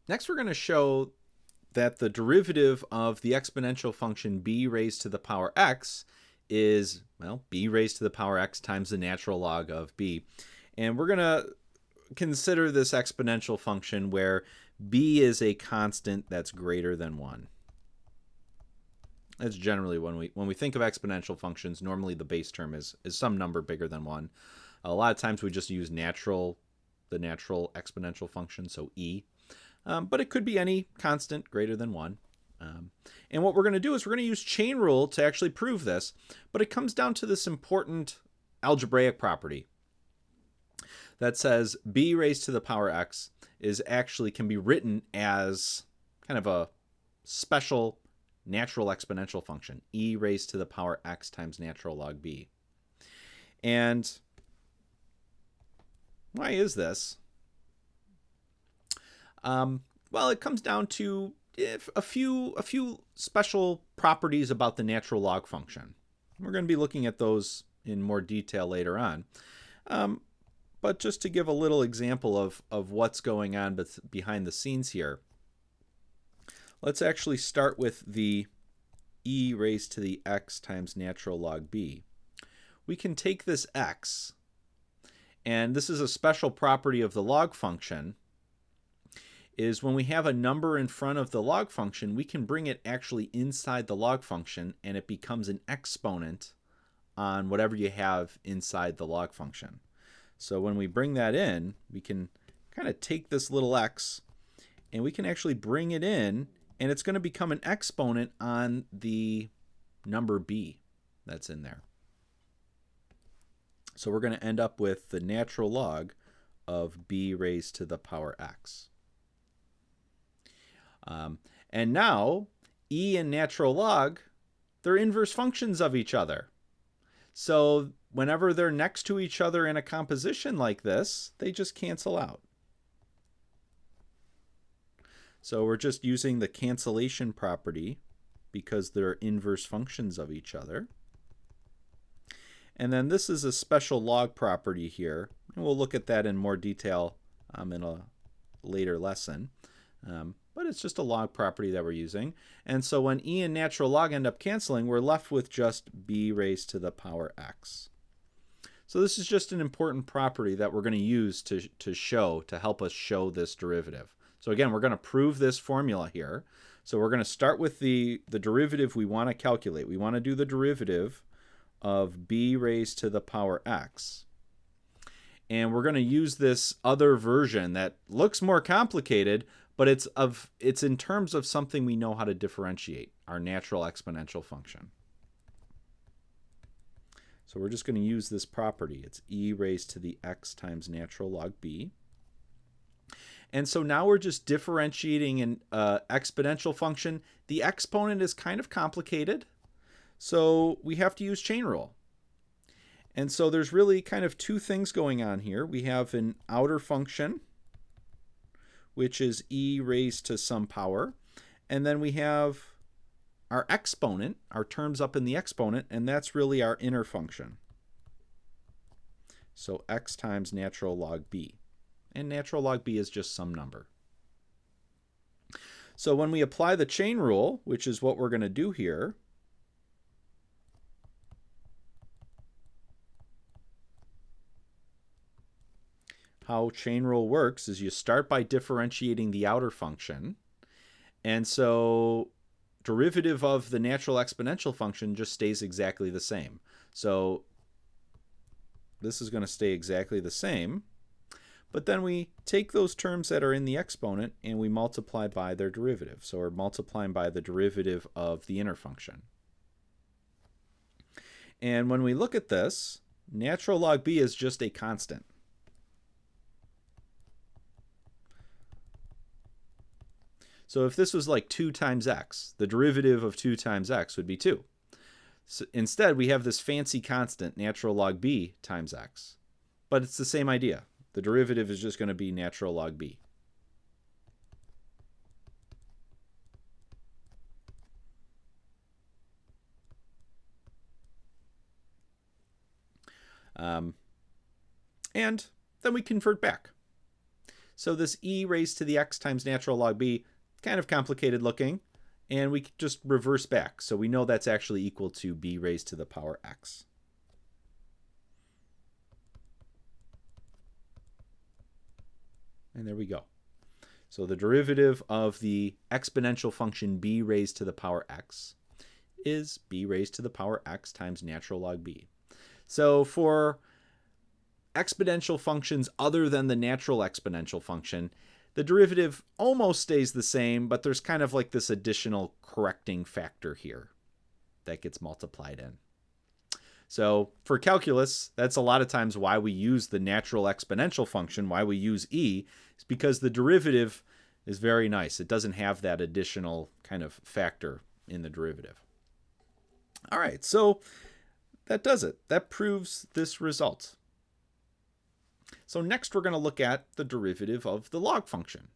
Next, we're going to show that the derivative of the exponential function b raised to the power x is, well, b raised to the power x times the natural log of b. And we're going to consider this exponential function where b is a constant that's greater than 1. That's generally when we think of exponential functions, normally the base term is some number bigger than 1. A lot of times we just use the natural exponential function, so e. But it could be any constant greater than 1. And what we're going to do is we're going to use chain rule to actually prove this. But it comes down to this important algebraic property that says b raised to the power x can be written as kind of a special natural exponential function, e raised to the power x times natural log b. And why is this? Well, it comes down to a few special properties about the natural log function. We're going to be looking at those in more detail later on. But just to give a little example of what's going on behind the scenes here, let's actually start with the e raised to the x times natural log b. We can take this x, and this is a special property of the log function, is when we have a number in front of the log function, we can bring it actually inside the log function, and it becomes an exponent on whatever you have inside the log function. So when we bring that in, we can kind of take this little x, and we can actually bring it in, and it's going to become an exponent on the number b that's in there. So we're going to end up with the natural log of b raised to the power x. And now, e and natural log, they're inverse functions of each other. So whenever they're next to each other in a composition like this, they just cancel out. So we're just using the cancellation property because they're inverse functions of each other. And then this is a special log property here. And we'll look at that in more detail in a later lesson. But it's just a log property that we're using. And so when e and natural log end up canceling, we're left with just b raised to the power x. So this is just an important property that we're going to use to help us show this derivative. So again, we're going to prove this formula here. So we're going to start with the derivative we want to calculate. We want to do the derivative of b raised to the power x. And we're going to use this other version that looks more complicated, but it's in terms of something we know how to differentiate, our natural exponential function. So we're just going to use this property. It's e raised to the x times natural log b. And so now we're just differentiating an exponential function. The exponent is kind of complicated, so we have to use chain rule. And so there's really kind of two things going on here. We have an outer function, which is e raised to some power. And then we have our exponent, our terms up in the exponent, and that's really our inner function. So x times natural log b. And natural log b is just some number. So when we apply the chain rule, which is what we're going to do here, how chain rule works is you start by differentiating the outer function. And so derivative of the natural exponential function just stays exactly the same. So this is going to stay exactly the same. But then we take those terms that are in the exponent and we multiply by their derivative. So we're multiplying by the derivative of the inner function. And when we look at this, natural log b is just a constant. So if this was like 2 times x, the derivative of 2 times x would be 2. So instead, we have this fancy constant, natural log b times x. But it's the same idea. The derivative is just going to be natural log b. And then we convert back. So this e raised to the x times natural log b, kind of complicated looking, and we just reverse back. So we know that's actually equal to b raised to the power x. And there we go. So the derivative of the exponential function b raised to the power x is b raised to the power x times natural log b. So for exponential functions other than the natural exponential function, the derivative almost stays the same, but there's kind of like this additional correcting factor here that gets multiplied in. So for calculus, that's a lot of times why we use the natural exponential function, why we use e, is because the derivative is very nice. It doesn't have that additional kind of factor in the derivative. All right, so that does it. That proves this result. So next we're going to look at the derivative of the log function.